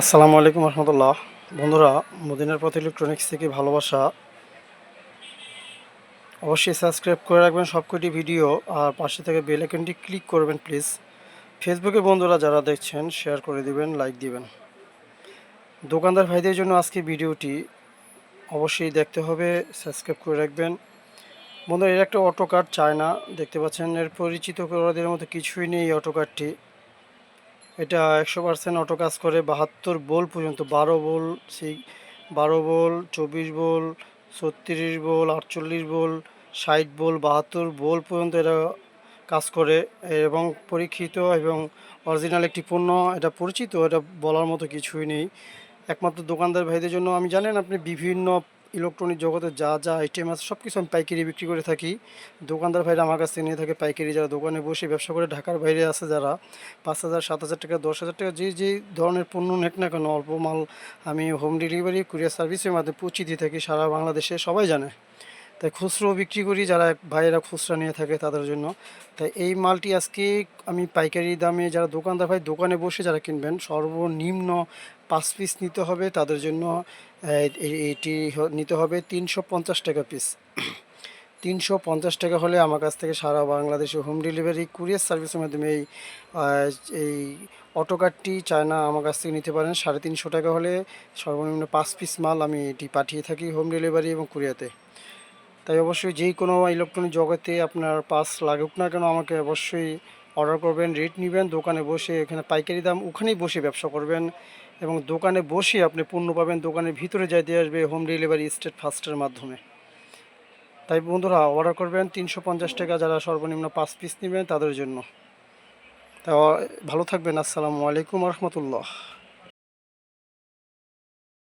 আসসালামু আলাইকুম রহমতুল্লাহ। বন্ধুরা, মদিনার পথ ইলেকট্রনিক্স থেকে ভালোবাসা। অবশ্যই সাবস্ক্রাইব করে রাখবেন সবকটি ভিডিও, আর পাশে থেকে বেল আইকনটি ক্লিক করবেন প্লিজ। ফেসবুকে বন্ধুরা যারা দেখছেন শেয়ার করে দিবেন, লাইক দিবেন। দোকানদার ভাইদের জন্য আজকে ভিডিওটি অবশ্যই দেখতে হবে, সাবস্ক্রাইব করে রাখবেন। বন্ধুরা, এর একটা অটো কার্ড চায়না, দেখতে পাচ্ছেন। এর পরিচিত করাদের মতো কিছুই নেই এই অটো কার্ডটি। এটা 100% অটো কাজ করে 72 বোল পর্যন্ত, 12 বোল, সেই 12 বোল, 24 বোল, 36 বোল, 48 বোল, 60 বোল, 72 বোল পর্যন্ত এটা কাজ করে। এবং পরীক্ষিত এবং অরিজিনাল একটি পণ্য, এটা পরিচিত, এটা বলার মতো কিছুই নেই। একমাত্র দোকানদার ভাইদের জন্য। আমি জানেন আপনি বিভিন্ন ইলেকট্রনিক জগতে যা যা আইটেম আছে সব কিছু আমি পাইকারি বিক্রি করে থাকি। দোকানদার ভাইরা আমার কাছ থেকে নিয়ে থাকে পাইকারি। যারা দোকানে বসে ব্যবসা করে ঢাকার বাইরে আছে, যারা 5,000, 7,000 টাকা, 10,000 টাকা যে যে ধরনের পণ্য নেক না কেন, অল্প মাল আমি হোম ডেলিভারি কুরিয়ার সার্ভিসের মাধ্যমে পৌঁছে দিয়ে থাকি সারা বাংলাদেশে, সবাই জানে। তাই খুচরো বিক্রি করি, যারা ভাইয়েরা খুচরা নিয়ে থাকে তাদের জন্য। তাই এই মালটি আজকে আমি পাইকারি দামে, যারা দোকানদার ভাই দোকানে বসে যারা কিনবেন, সর্বনিম্ন 5 পিস নিতে হবে তাদের জন্য। এইটি নিতে হবে 350 টাকা পিস। 350 টাকা হলে আমার কাছ থেকে সারা বাংলাদেশে হোম ডেলিভারি কুরিয়ার সার্ভিসের মাধ্যমে এই অটো কার্ডটি চায়না আমার কাছ থেকে নিতে পারেন। 350 টাকা হলে সর্বনিম্ন 5 পিস মাল আমি এটি পাঠিয়ে থাকি হোম ডেলিভারি এবং কুরিয়াতে। তাই অবশ্যই যেই কোনো ইলেকট্রনিক জগতে আপনার পাস লাগুক না কেন, আমাকে অবশ্যই অর্ডার করবেন, রেট নেবেন, দোকানে বসে এখানে পাইকারি দাম ওখানেই বসে ব্যবসা করবেন এবং দোকানে বসে আপনি পণ্য পাবেন। দোকানের ভিতরে যাই দিয়ে আসবে হোম ডেলিভারি স্টেট ফাস্টের মাধ্যমে। তাই বন্ধুরা অর্ডার করবেন 350 টাকা, যারা সর্বনিম্ন 5 পিস নেবেন তাদের জন্য। তা ভালো থাকবেন। আসসালামু আলাইকুম রহমতুল্লাহ।